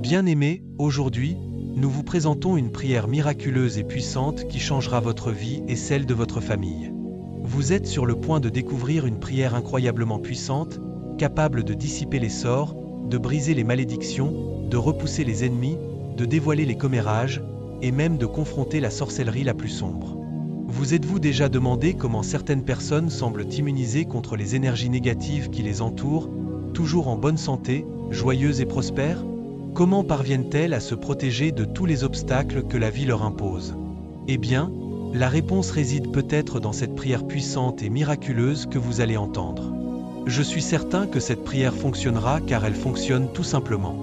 Bien-aimés, aujourd'hui, nous vous présentons une prière miraculeuse et puissante qui changera votre vie et celle de votre famille. Vous êtes sur le point de découvrir une prière incroyablement puissante, capable de dissiper les sorts, de briser les malédictions, de repousser les ennemis, de dévoiler les commérages, et même de confronter la sorcellerie la plus sombre. Vous êtes-vous déjà demandé comment certaines personnes semblent immunisées contre les énergies négatives qui les entourent, toujours en bonne santé, joyeuses et prospères? Comment parviennent-elles à se protéger de tous les obstacles que la vie leur impose? Eh bien, la réponse réside peut-être dans cette prière puissante et miraculeuse que vous allez entendre. Je suis certain que cette prière fonctionnera car elle fonctionne tout simplement.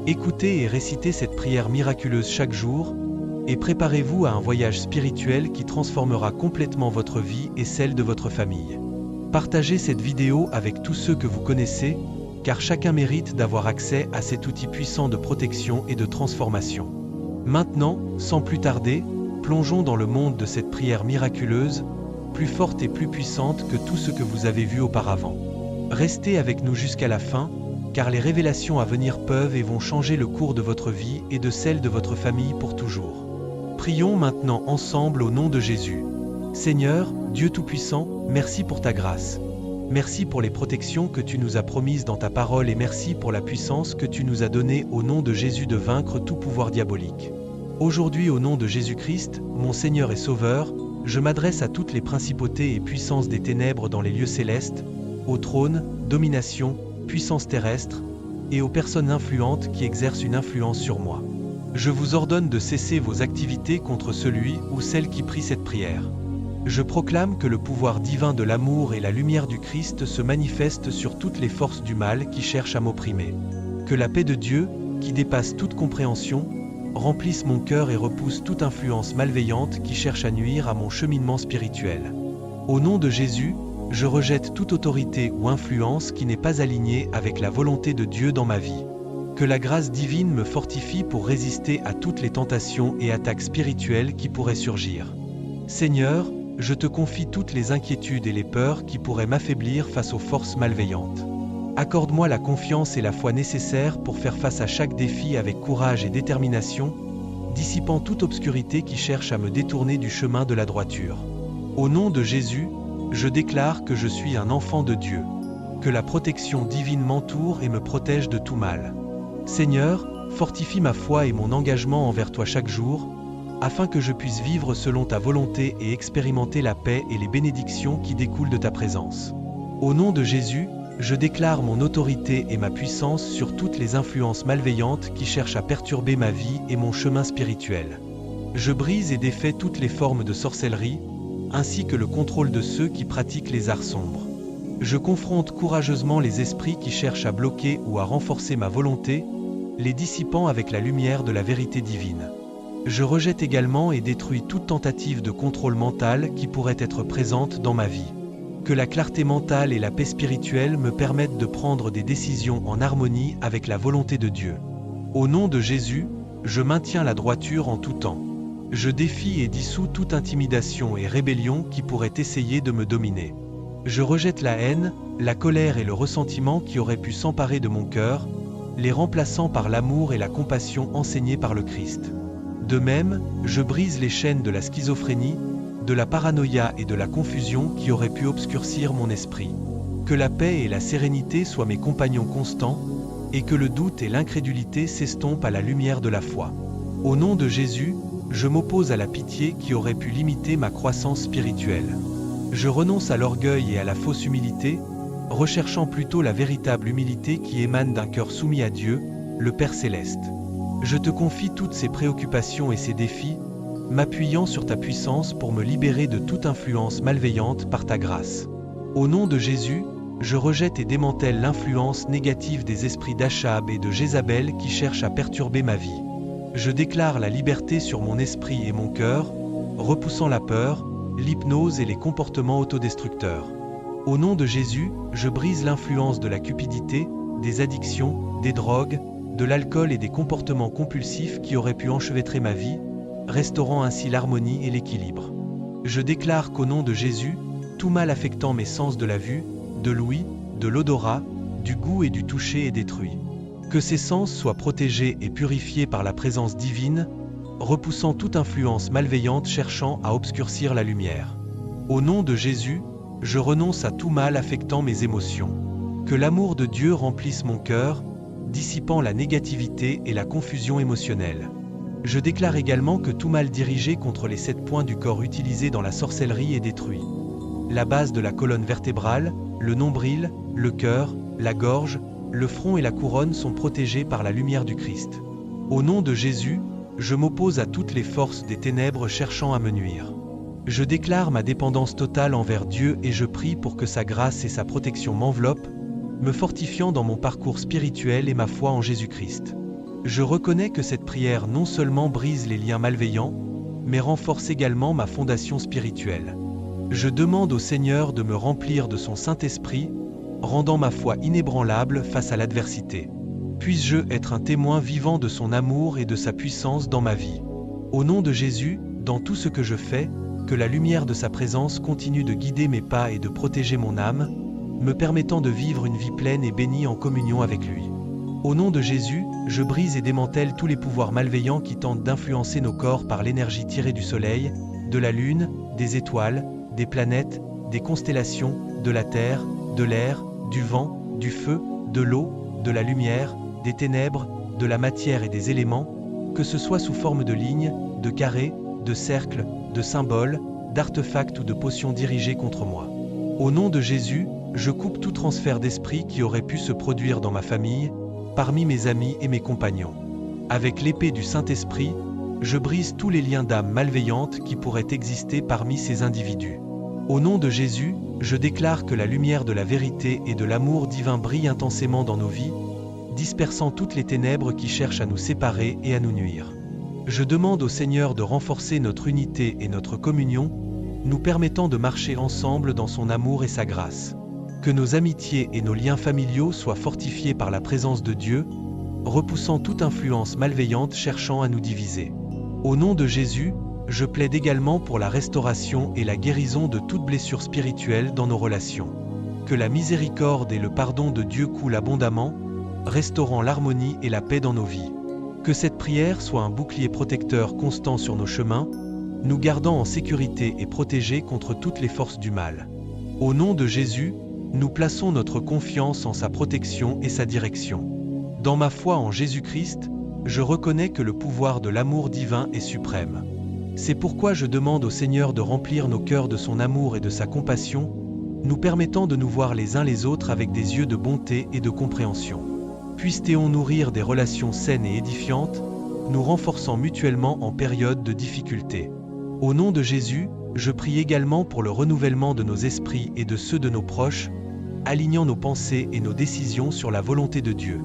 Écoutez et récitez cette prière miraculeuse chaque jour, et préparez-vous à un voyage spirituel qui transformera complètement votre vie et celle de votre famille. Partagez cette vidéo avec tous ceux que vous connaissez, car chacun mérite d'avoir accès à cet outil puissant de protection et de transformation. Maintenant, sans plus tarder, plongeons dans le monde de cette prière miraculeuse, plus forte et plus puissante que tout ce que vous avez vu auparavant. Restez avec nous jusqu'à la fin, car les révélations à venir peuvent et vont changer le cours de votre vie et de celle de votre famille pour toujours. Prions maintenant ensemble au nom de Jésus. Seigneur, Dieu Tout-Puissant, merci pour ta grâce. Merci pour les protections que tu nous as promises dans ta parole et merci pour la puissance que tu nous as donnée au nom de Jésus de vaincre tout pouvoir diabolique. Aujourd'hui, au nom de Jésus-Christ, mon Seigneur et Sauveur, je m'adresse à toutes les principautés et puissances des ténèbres dans les lieux célestes, aux trônes, dominations, puissances terrestres, et aux personnes influentes qui exercent une influence sur moi. Je vous ordonne de cesser vos activités contre celui ou celle qui prie cette prière. Je proclame que le pouvoir divin de l'amour et la lumière du Christ se manifestent sur toutes les forces du mal qui cherchent à m'opprimer. Que la paix de Dieu, qui dépasse toute compréhension, remplisse mon cœur et repousse toute influence malveillante qui cherche à nuire à mon cheminement spirituel. Au nom de Jésus, je rejette toute autorité ou influence qui n'est pas alignée avec la volonté de Dieu dans ma vie. Que la grâce divine me fortifie pour résister à toutes les tentations et attaques spirituelles qui pourraient surgir. Seigneur, je te confie toutes les inquiétudes et les peurs qui pourraient m'affaiblir face aux forces malveillantes. Accorde-moi la confiance et la foi nécessaires pour faire face à chaque défi avec courage et détermination, dissipant toute obscurité qui cherche à me détourner du chemin de la droiture. Au nom de Jésus, je déclare que je suis un enfant de Dieu, que la protection divine m'entoure et me protège de tout mal. Seigneur, fortifie ma foi et mon engagement envers toi chaque jour, afin que je puisse vivre selon ta volonté et expérimenter la paix et les bénédictions qui découlent de ta présence. Au nom de Jésus, je déclare mon autorité et ma puissance sur toutes les influences malveillantes qui cherchent à perturber ma vie et mon chemin spirituel. Je brise et défais toutes les formes de sorcellerie, ainsi que le contrôle de ceux qui pratiquent les arts sombres. Je confronte courageusement les esprits qui cherchent à bloquer ou à renforcer ma volonté, les dissipant avec la lumière de la vérité divine. Je rejette également et détruis toute tentative de contrôle mental qui pourrait être présente dans ma vie. Que la clarté mentale et la paix spirituelle me permettent de prendre des décisions en harmonie avec la volonté de Dieu. Au nom de Jésus, je maintiens la droiture en tout temps. Je défie et dissous toute intimidation et rébellion qui pourrait essayer de me dominer. Je rejette la haine, la colère et le ressentiment qui auraient pu s'emparer de mon cœur, les remplaçant par l'amour et la compassion enseignés par le Christ. De même, je brise les chaînes de la schizophrénie, de la paranoïa et de la confusion qui auraient pu obscurcir mon esprit. Que la paix et la sérénité soient mes compagnons constants, et que le doute et l'incrédulité s'estompent à la lumière de la foi. Au nom de Jésus, je m'oppose à la pitié qui aurait pu limiter ma croissance spirituelle. Je renonce à l'orgueil et à la fausse humilité, recherchant plutôt la véritable humilité qui émane d'un cœur soumis à Dieu, le Père Céleste. Je te confie toutes ces préoccupations et ces défis, m'appuyant sur ta puissance pour me libérer de toute influence malveillante par ta grâce. Au nom de Jésus, je rejette et démantèle l'influence négative des esprits d'Achab et de Jézabel qui cherchent à perturber ma vie. Je déclare la liberté sur mon esprit et mon cœur, repoussant la peur, l'hypnose et les comportements autodestructeurs. Au nom de Jésus, je brise l'influence de la cupidité, des addictions, des drogues, de l'alcool et des comportements compulsifs qui auraient pu enchevêtrer ma vie, restaurant ainsi l'harmonie et l'équilibre. Je déclare qu'au nom de Jésus, tout mal affectant mes sens de la vue, de l'ouïe, de l'odorat, du goût et du toucher est détruit. Que ces sens soient protégés et purifiés par la présence divine, repoussant toute influence malveillante cherchant à obscurcir la lumière. Au nom de Jésus, je renonce à tout mal affectant mes émotions. Que l'amour de Dieu remplisse mon cœur, dissipant la négativité et la confusion émotionnelle. Je déclare également que tout mal dirigé contre les 7 points du corps utilisés dans la sorcellerie est détruit. La base de la colonne vertébrale, le nombril, le cœur, la gorge, le front et la couronne sont protégés par la lumière du Christ. Au nom de Jésus, je m'oppose à toutes les forces des ténèbres cherchant à me nuire. Je déclare ma dépendance totale envers Dieu et je prie pour que sa grâce et sa protection m'enveloppent, me fortifiant dans mon parcours spirituel et ma foi en Jésus-Christ. Je reconnais que cette prière non seulement brise les liens malveillants, mais renforce également ma fondation spirituelle. Je demande au Seigneur de me remplir de son Saint-Esprit, rendant ma foi inébranlable face à l'adversité. Puisse-je être un témoin vivant de son amour et de sa puissance dans ma vie. Au nom de Jésus, dans tout ce que je fais, que la lumière de sa présence continue de guider mes pas et de protéger mon âme, me permettant de vivre une vie pleine et bénie en communion avec lui. Au nom de Jésus, je brise et démantèle tous les pouvoirs malveillants qui tentent d'influencer nos corps par l'énergie tirée du soleil, de la lune, des étoiles, des planètes, des constellations, de la terre, de l'air, du vent, du feu, de l'eau, de la lumière, des ténèbres, de la matière et des éléments, que ce soit sous forme de lignes, de carrés, de cercles, de symboles, d'artefacts ou de potions dirigées contre moi. Au nom de Jésus, je coupe tout transfert d'esprit qui aurait pu se produire dans ma famille, parmi mes amis et mes compagnons. Avec l'épée du Saint-Esprit, je brise tous les liens d'âme malveillantes qui pourraient exister parmi ces individus. Au nom de Jésus, je déclare que la lumière de la vérité et de l'amour divin brille intensément dans nos vies, dispersant toutes les ténèbres qui cherchent à nous séparer et à nous nuire. Je demande au Seigneur de renforcer notre unité et notre communion, nous permettant de marcher ensemble dans son amour et sa grâce. Que nos amitiés et nos liens familiaux soient fortifiés par la présence de Dieu, repoussant toute influence malveillante cherchant à nous diviser. Au nom de Jésus, je plaide également pour la restauration et la guérison de toute blessure spirituelle dans nos relations. Que la miséricorde et le pardon de Dieu coulent abondamment, restaurant l'harmonie et la paix dans nos vies. Que cette prière soit un bouclier protecteur constant sur nos chemins, nous gardant en sécurité et protégés contre toutes les forces du mal. Au nom de Jésus, nous plaçons notre confiance en sa protection et sa direction. Dans ma foi en Jésus-Christ, je reconnais que le pouvoir de l'amour divin est suprême. C'est pourquoi je demande au Seigneur de remplir nos cœurs de son amour et de sa compassion, nous permettant de nous voir les uns les autres avec des yeux de bonté et de compréhension. Puisse-t-on nourrir des relations saines et édifiantes, nous renforçant mutuellement en période de difficulté. Au nom de Jésus, je prie également pour le renouvellement de nos esprits et de ceux de nos proches, alignant nos pensées et nos décisions sur la volonté de Dieu.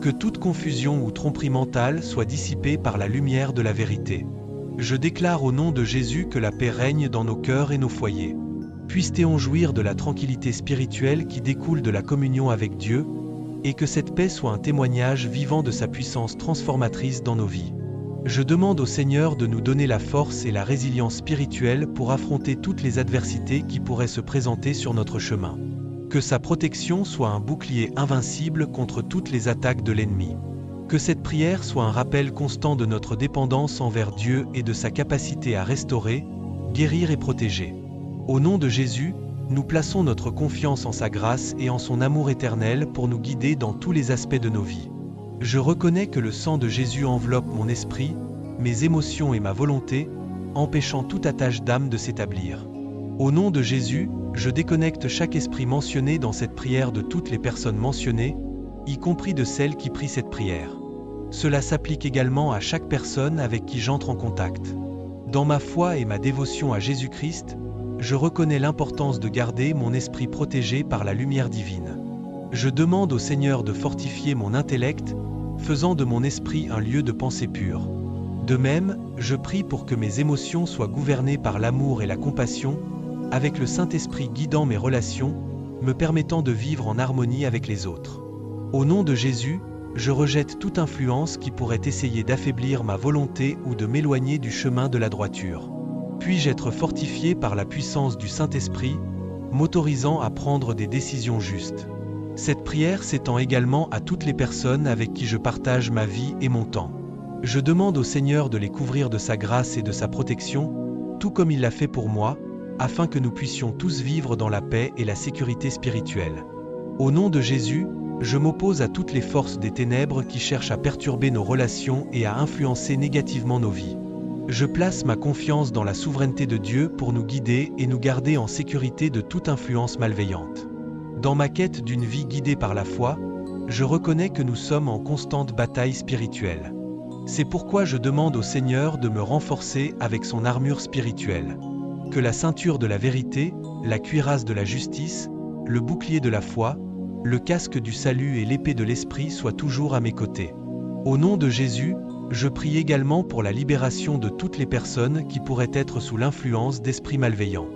Que toute confusion ou tromperie mentale soit dissipée par la lumière de la vérité. Je déclare au nom de Jésus que la paix règne dans nos cœurs et nos foyers. Puisse-t-on jouir de la tranquillité spirituelle qui découle de la communion avec Dieu, et que cette paix soit un témoignage vivant de sa puissance transformatrice dans nos vies. Je demande au Seigneur de nous donner la force et la résilience spirituelle pour affronter toutes les adversités qui pourraient se présenter sur notre chemin. Que sa protection soit un bouclier invincible contre toutes les attaques de l'ennemi. Que cette prière soit un rappel constant de notre dépendance envers Dieu et de sa capacité à restaurer, guérir et protéger. Au nom de Jésus, nous plaçons notre confiance en sa grâce et en son amour éternel pour nous guider dans tous les aspects de nos vies. Je reconnais que le sang de Jésus enveloppe mon esprit, mes émotions et ma volonté, empêchant toute attache d'âme de s'établir. Au nom de Jésus, je déconnecte chaque esprit mentionné dans cette prière de toutes les personnes mentionnées, y compris de celles qui prient cette prière. Cela s'applique également à chaque personne avec qui j'entre en contact. Dans ma foi et ma dévotion à Jésus-Christ, je reconnais l'importance de garder mon esprit protégé par la lumière divine. Je demande au Seigneur de fortifier mon intellect, faisant de mon esprit un lieu de pensée pure. De même, je prie pour que mes émotions soient gouvernées par l'amour et la compassion, avec le Saint-Esprit guidant mes relations, me permettant de vivre en harmonie avec les autres. Au nom de Jésus, je rejette toute influence qui pourrait essayer d'affaiblir ma volonté ou de m'éloigner du chemin de la droiture. Puis-je être fortifié par la puissance du Saint-Esprit, m'autorisant à prendre des décisions justes. Cette prière s'étend également à toutes les personnes avec qui je partage ma vie et mon temps. Je demande au Seigneur de les couvrir de sa grâce et de sa protection, tout comme il l'a fait pour moi, afin que nous puissions tous vivre dans la paix et la sécurité spirituelle. Au nom de Jésus, je m'oppose à toutes les forces des ténèbres qui cherchent à perturber nos relations et à influencer négativement nos vies. Je place ma confiance dans la souveraineté de Dieu pour nous guider et nous garder en sécurité de toute influence malveillante. Dans ma quête d'une vie guidée par la foi, je reconnais que nous sommes en constante bataille spirituelle. C'est pourquoi je demande au Seigneur de me renforcer avec son armure spirituelle. Que la ceinture de la vérité, la cuirasse de la justice, le bouclier de la foi, le casque du salut et l'épée de l'esprit soient toujours à mes côtés. Au nom de Jésus, je prie également pour la libération de toutes les personnes qui pourraient être sous l'influence d'esprits malveillants.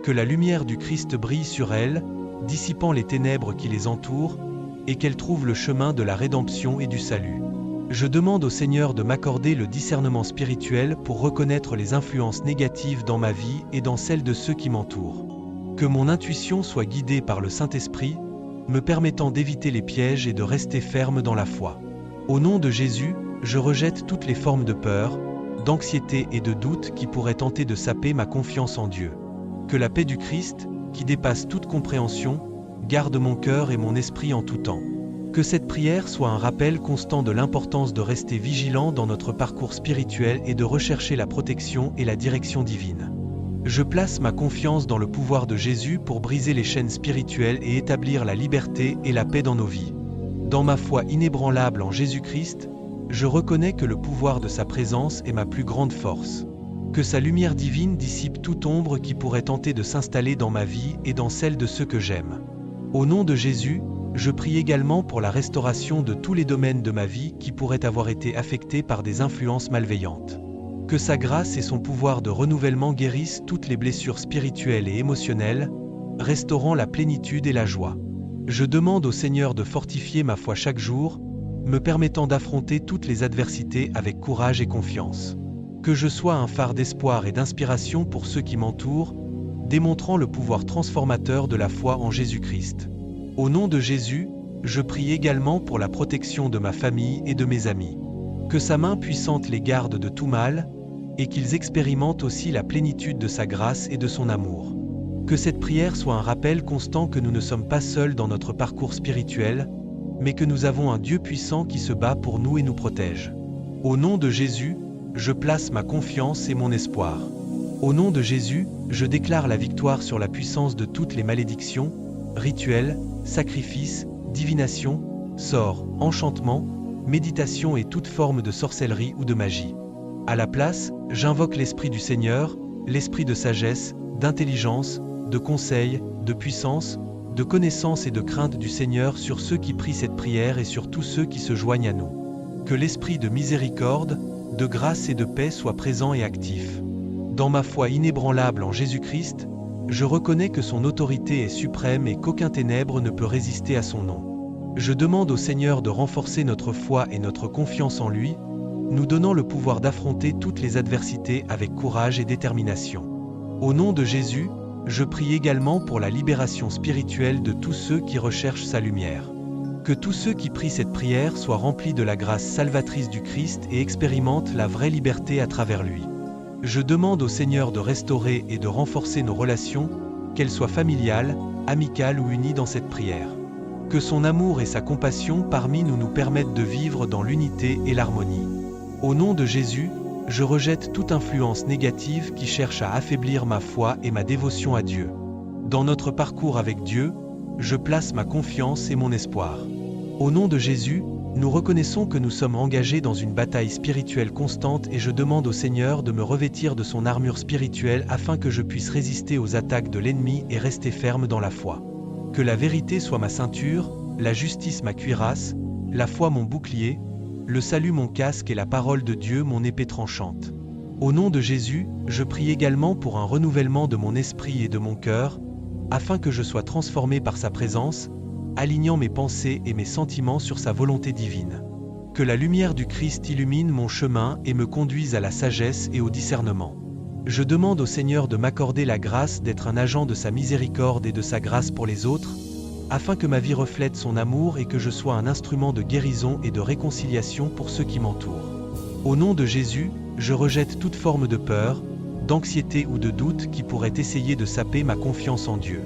Que la lumière du Christ brille sur elles, dissipant les ténèbres qui les entourent, et qu'elles trouvent le chemin de la rédemption et du salut. Je demande au Seigneur de m'accorder le discernement spirituel pour reconnaître les influences négatives dans ma vie et dans celle de ceux qui m'entourent. Que mon intuition soit guidée par le Saint-Esprit, me permettant d'éviter les pièges et de rester ferme dans la foi. Au nom de Jésus, je rejette toutes les formes de peur, d'anxiété et de doute qui pourraient tenter de saper ma confiance en Dieu. Que la paix du Christ, qui dépasse toute compréhension, garde mon cœur et mon esprit en tout temps. Que cette prière soit un rappel constant de l'importance de rester vigilant dans notre parcours spirituel et de rechercher la protection et la direction divine. Je place ma confiance dans le pouvoir de Jésus pour briser les chaînes spirituelles et établir la liberté et la paix dans nos vies. Dans ma foi inébranlable en Jésus-Christ, je reconnais que le pouvoir de sa présence est ma plus grande force. Que sa lumière divine dissipe toute ombre qui pourrait tenter de s'installer dans ma vie et dans celle de ceux que j'aime. Au nom de Jésus, je prie également pour la restauration de tous les domaines de ma vie qui pourraient avoir été affectés par des influences malveillantes. Que sa grâce et son pouvoir de renouvellement guérissent toutes les blessures spirituelles et émotionnelles, restaurant la plénitude et la joie. Je demande au Seigneur de fortifier ma foi chaque jour, me permettant d'affronter toutes les adversités avec courage et confiance. Que je sois un phare d'espoir et d'inspiration pour ceux qui m'entourent, démontrant le pouvoir transformateur de la foi en Jésus-Christ. Au nom de Jésus, je prie également pour la protection de ma famille et de mes amis. Que sa main puissante les garde de tout mal, et qu'ils expérimentent aussi la plénitude de sa grâce et de son amour. Que cette prière soit un rappel constant que nous ne sommes pas seuls dans notre parcours spirituel, mais que nous avons un Dieu puissant qui se bat pour nous et nous protège. Au nom de Jésus, je place ma confiance et mon espoir. Au nom de Jésus, je déclare la victoire sur la puissance de toutes les malédictions, rituels, sacrifices, divinations, sorts, enchantements, méditations et toute forme de sorcellerie ou de magie. À la place, j'invoque l'Esprit du Seigneur, l'Esprit de sagesse, d'intelligence, de conseil, de puissance, de connaissance et de crainte du Seigneur sur ceux qui prient cette prière et sur tous ceux qui se joignent à nous. Que l'Esprit de miséricorde, de grâce et de paix soit présent et actif. Dans ma foi inébranlable en Jésus-Christ, je reconnais que son autorité est suprême et qu'aucun ténèbre ne peut résister à son nom. Je demande au Seigneur de renforcer notre foi et notre confiance en lui, nous donnant le pouvoir d'affronter toutes les adversités avec courage et détermination. Au nom de Jésus, je prie également pour la libération spirituelle de tous ceux qui recherchent sa lumière. Que tous ceux qui prient cette prière soient remplis de la grâce salvatrice du Christ et expérimentent la vraie liberté à travers lui. Je demande au Seigneur de restaurer et de renforcer nos relations, qu'elles soient familiales, amicales ou unies dans cette prière. Que son amour et sa compassion parmi nous nous permettent de vivre dans l'unité et l'harmonie. Au nom de Jésus, je rejette toute influence négative qui cherche à affaiblir ma foi et ma dévotion à Dieu. Dans notre parcours avec Dieu, je place ma confiance et mon espoir. Au nom de Jésus, nous reconnaissons que nous sommes engagés dans une bataille spirituelle constante et je demande au Seigneur de me revêtir de son armure spirituelle afin que je puisse résister aux attaques de l'ennemi et rester ferme dans la foi. Que la vérité soit ma ceinture, la justice ma cuirasse, la foi mon bouclier, le salut mon casque et la parole de Dieu mon épée tranchante. Au nom de Jésus, je prie également pour un renouvellement de mon esprit et de mon cœur, afin que je sois transformé par sa présence, alignant mes pensées et mes sentiments sur sa volonté divine. Que la lumière du Christ illumine mon chemin et me conduise à la sagesse et au discernement. Je demande au Seigneur de m'accorder la grâce d'être un agent de sa miséricorde et de sa grâce pour les autres, afin que ma vie reflète son amour et que je sois un instrument de guérison et de réconciliation pour ceux qui m'entourent. Au nom de Jésus, je rejette toute forme de peur, d'anxiété ou de doute qui pourrait essayer de saper ma confiance en Dieu.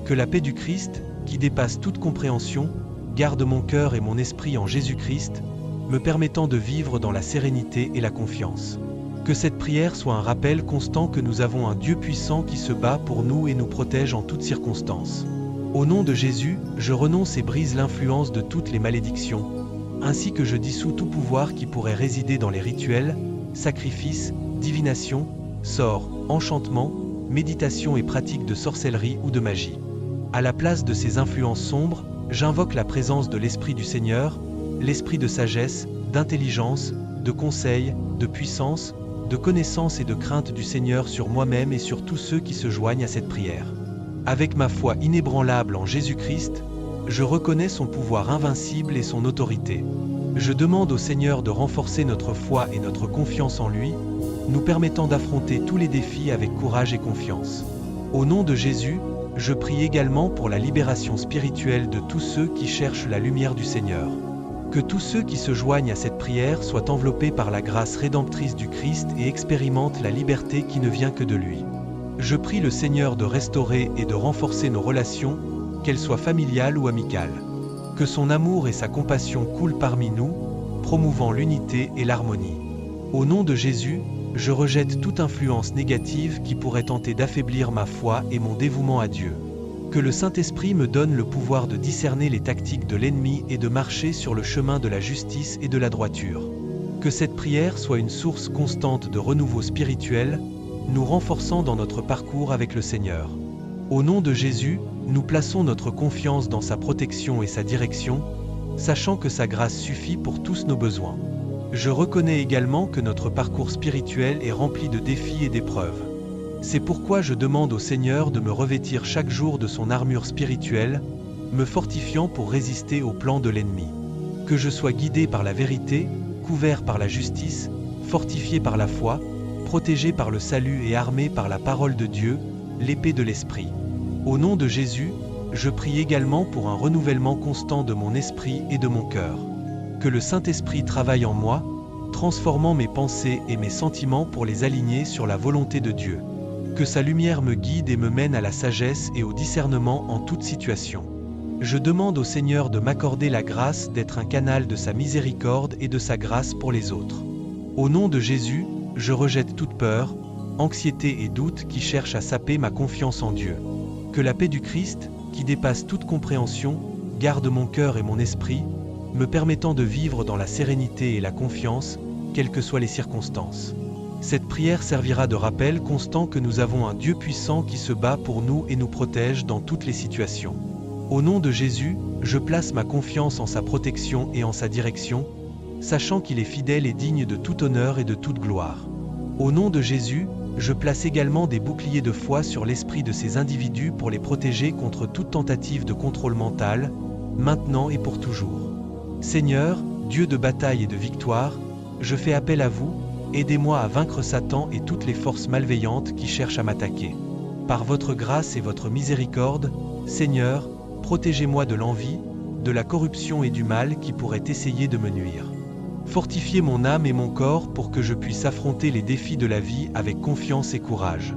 Que la paix du Christ, qui dépasse toute compréhension, garde mon cœur et mon esprit en Jésus-Christ, me permettant de vivre dans la sérénité et la confiance. Que cette prière soit un rappel constant que nous avons un Dieu puissant qui se bat pour nous et nous protège en toutes circonstances. Au nom de Jésus, je renonce et brise l'influence de toutes les malédictions, ainsi que je dissous tout pouvoir qui pourrait résider dans les rituels, sacrifices, divinations, sorts, enchantements, méditations et pratiques de sorcellerie ou de magie. À la place de ces influences sombres, j'invoque la présence de l'Esprit du Seigneur, l'Esprit de sagesse, d'intelligence, de conseil, de puissance, de connaissance et de crainte du Seigneur sur moi-même et sur tous ceux qui se joignent à cette prière. Avec ma foi inébranlable en Jésus-Christ, je reconnais son pouvoir invincible et son autorité. Je demande au Seigneur de renforcer notre foi et notre confiance en lui, nous permettant d'affronter tous les défis avec courage et confiance. Au nom de Jésus, je prie également pour la libération spirituelle de tous ceux qui cherchent la lumière du Seigneur. Que tous ceux qui se joignent à cette prière soient enveloppés par la grâce rédemptrice du Christ et expérimentent la liberté qui ne vient que de lui. Je prie le Seigneur de restaurer et de renforcer nos relations, qu'elles soient familiales ou amicales. Que son amour et sa compassion coulent parmi nous, promouvant l'unité et l'harmonie. Au nom de Jésus, je rejette toute influence négative qui pourrait tenter d'affaiblir ma foi et mon dévouement à Dieu. Que le Saint-Esprit me donne le pouvoir de discerner les tactiques de l'ennemi et de marcher sur le chemin de la justice et de la droiture. Que cette prière soit une source constante de renouveau spirituel, nous renforçant dans notre parcours avec le Seigneur. Au nom de Jésus, nous plaçons notre confiance dans sa protection et sa direction, sachant que sa grâce suffit pour tous nos besoins. Je reconnais également que notre parcours spirituel est rempli de défis et d'épreuves. C'est pourquoi je demande au Seigneur de me revêtir chaque jour de son armure spirituelle, me fortifiant pour résister aux plans de l'ennemi. Que je sois guidé par la vérité, couvert par la justice, fortifié par la foi, protégé par le salut et armé par la parole de Dieu, l'épée de l'Esprit. Au nom de Jésus, je prie également pour un renouvellement constant de mon esprit et de mon cœur. Que le Saint-Esprit travaille en moi, transformant mes pensées et mes sentiments pour les aligner sur la volonté de Dieu. Que sa lumière me guide et me mène à la sagesse et au discernement en toute situation. Je demande au Seigneur de m'accorder la grâce d'être un canal de sa miséricorde et de sa grâce pour les autres. Au nom de Jésus, je rejette toute peur, anxiété et doute qui cherchent à saper ma confiance en Dieu. Que la paix du Christ, qui dépasse toute compréhension, garde mon cœur et mon esprit, me permettant de vivre dans la sérénité et la confiance, quelles que soient les circonstances. Cette prière servira de rappel constant que nous avons un Dieu puissant qui se bat pour nous et nous protège dans toutes les situations. Au nom de Jésus, je place ma confiance en sa protection et en sa direction, sachant qu'il est fidèle et digne de tout honneur et de toute gloire. Au nom de Jésus, je place également des boucliers de foi sur l'esprit de ces individus pour les protéger contre toute tentative de contrôle mental, maintenant et pour toujours. Seigneur, Dieu de bataille et de victoire, je fais appel à vous, aidez-moi à vaincre Satan et toutes les forces malveillantes qui cherchent à m'attaquer. Par votre grâce et votre miséricorde, Seigneur, protégez-moi de l'envie, de la corruption et du mal qui pourraient essayer de me nuire. Fortifiez mon âme et mon corps pour que je puisse affronter les défis de la vie avec confiance et courage.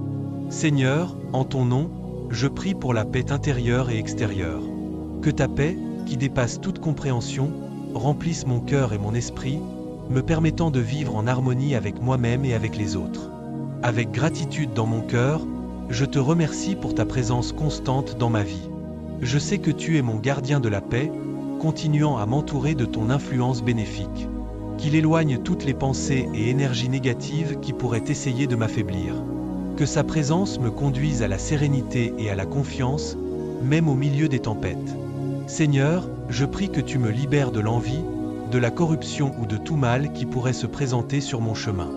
Seigneur, en ton nom, je prie pour la paix intérieure et extérieure. Que ta paix, qui dépasse toute compréhension, remplisse mon cœur et mon esprit, me permettant de vivre en harmonie avec moi-même et avec les autres. Avec gratitude dans mon cœur, je te remercie pour ta présence constante dans ma vie. Je sais que tu es mon gardien de la paix, continuant à m'entourer de ton influence bénéfique. Qu'il éloigne toutes les pensées et énergies négatives qui pourraient essayer de m'affaiblir. Que sa présence me conduise à la sérénité et à la confiance, même au milieu des tempêtes. Seigneur, je prie que tu me libères de l'envie, de la corruption ou de tout mal qui pourrait se présenter sur mon chemin.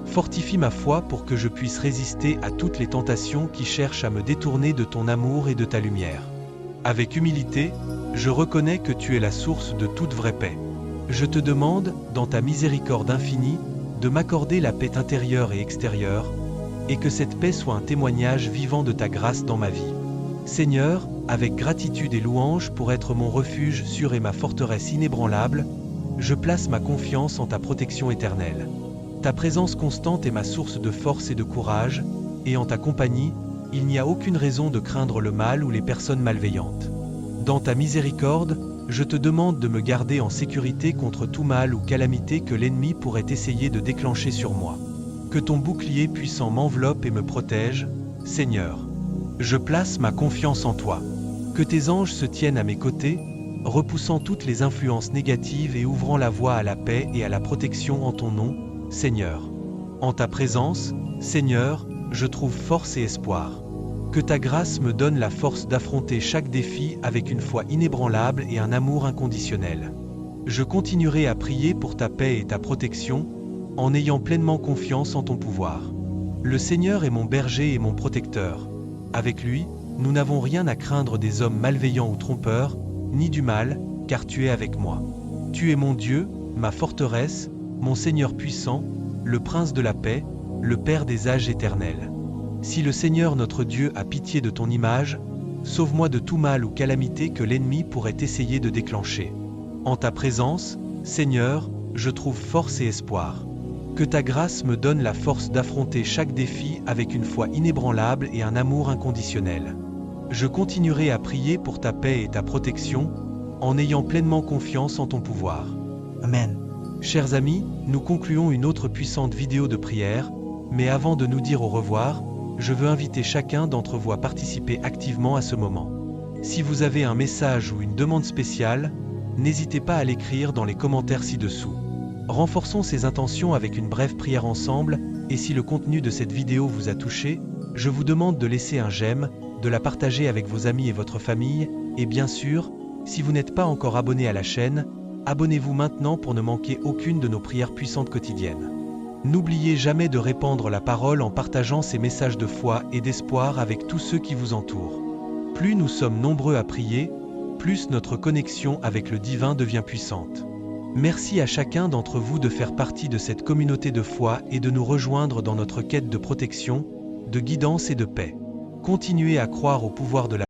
Fortifie ma foi pour que je puisse résister à toutes les tentations qui cherchent à me détourner de ton amour et de ta lumière. Avec humilité, je reconnais que tu es la source de toute vraie paix. Je te demande, dans ta miséricorde infinie, de m'accorder la paix intérieure et extérieure, et que cette paix soit un témoignage vivant de ta grâce dans ma vie. Seigneur, avec gratitude et louange pour être mon refuge sûr et ma forteresse inébranlable, je place ma confiance en ta protection éternelle. Ta présence constante est ma source de force et de courage, et en ta compagnie, il n'y a aucune raison de craindre le mal ou les personnes malveillantes. Dans ta miséricorde, je te demande de me garder en sécurité contre tout mal ou calamité que l'ennemi pourrait essayer de déclencher sur moi. Que ton bouclier puissant m'enveloppe et me protège, Seigneur. Je place ma confiance en toi. Que tes anges se tiennent à mes côtés, repoussant toutes les influences négatives et ouvrant la voie à la paix et à la protection en ton nom, Seigneur. En ta présence, Seigneur, je trouve force et espoir. Que ta grâce me donne la force d'affronter chaque défi avec une foi inébranlable et un amour inconditionnel. Je continuerai à prier pour ta paix et ta protection, en ayant pleinement confiance en ton pouvoir. Le Seigneur est mon berger et mon protecteur. Avec lui, nous n'avons rien à craindre des hommes malveillants ou trompeurs, ni du mal, car tu es avec moi. Tu es mon Dieu, ma forteresse, mon Seigneur puissant, le Prince de la paix, le Père des âges éternels. Si le Seigneur notre Dieu a pitié de ton image, sauve-moi de tout mal ou calamité que l'ennemi pourrait essayer de déclencher. En ta présence, Seigneur, je trouve force et espoir. Que ta grâce me donne la force d'affronter chaque défi avec une foi inébranlable et un amour inconditionnel. Je continuerai à prier pour ta paix et ta protection, en ayant pleinement confiance en ton pouvoir. Amen. Chers amis, nous concluons une autre puissante vidéo de prière, mais avant de nous dire au revoir, je veux inviter chacun d'entre vous à participer activement à ce moment. Si vous avez un message ou une demande spéciale, n'hésitez pas à l'écrire dans les commentaires ci-dessous. Renforçons ces intentions avec une brève prière ensemble, et si le contenu de cette vidéo vous a touché, je vous demande de laisser un j'aime, de la partager avec vos amis et votre famille, et bien sûr, si vous n'êtes pas encore abonné à la chaîne, abonnez-vous maintenant pour ne manquer aucune de nos prières puissantes quotidiennes. N'oubliez jamais de répandre la parole en partageant ces messages de foi et d'espoir avec tous ceux qui vous entourent. Plus nous sommes nombreux à prier, plus notre connexion avec le divin devient puissante. Merci à chacun d'entre vous de faire partie de cette communauté de foi et de nous rejoindre dans notre quête de protection, de guidance et de paix. Continuez à croire au pouvoir de la...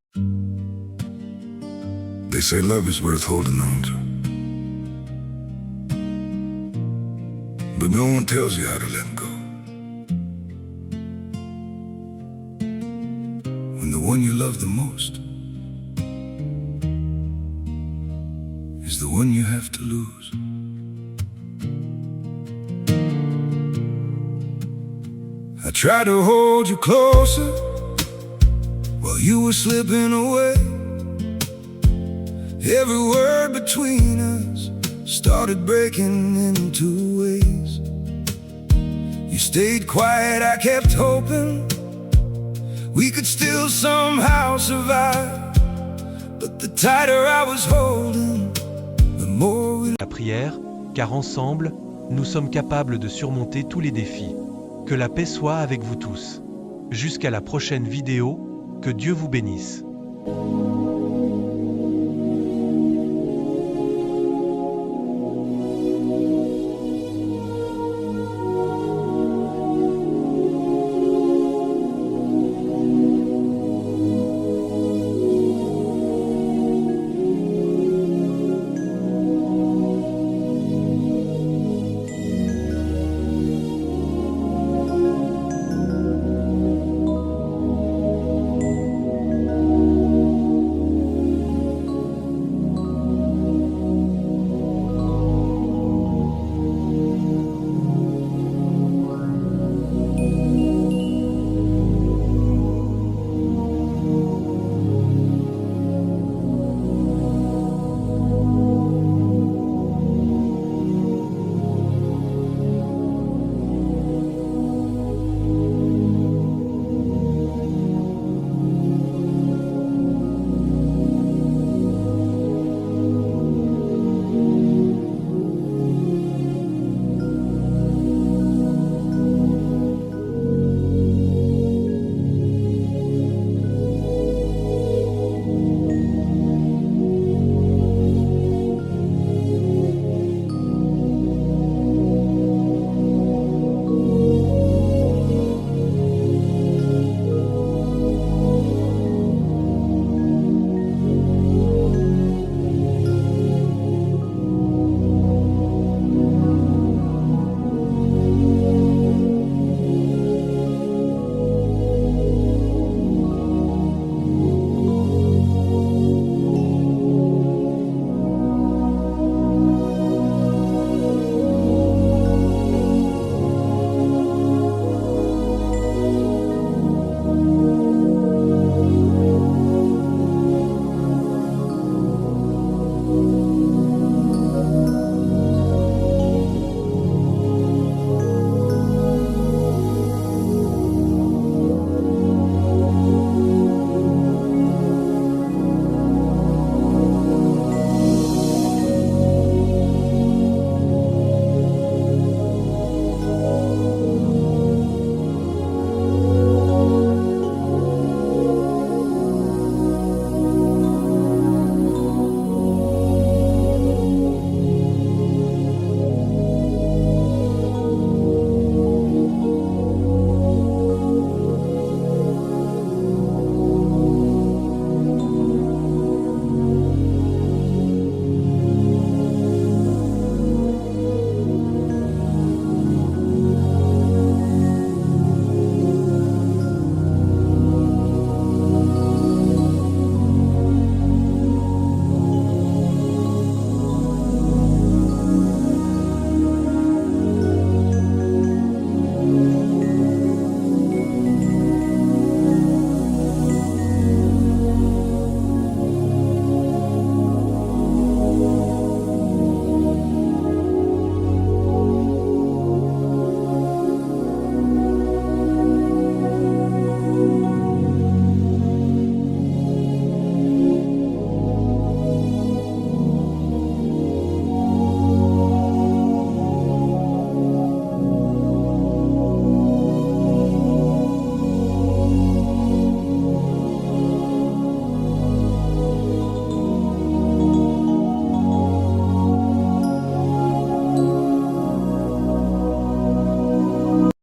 They say love is worth holding on to. But no one tells you how to let go. When the one you love the most is the one you have to lose. I tried to hold you closer while you were slipping away. Every word between us started breaking into ways. You stayed quiet, I kept hoping we could still somehow survive. But the tighter I was holding, the more we... La prière, car ensemble, nous sommes capables de surmonter tous les défis. Que la paix soit avec vous tous. Jusqu'à la prochaine vidéo, que Dieu vous bénisse.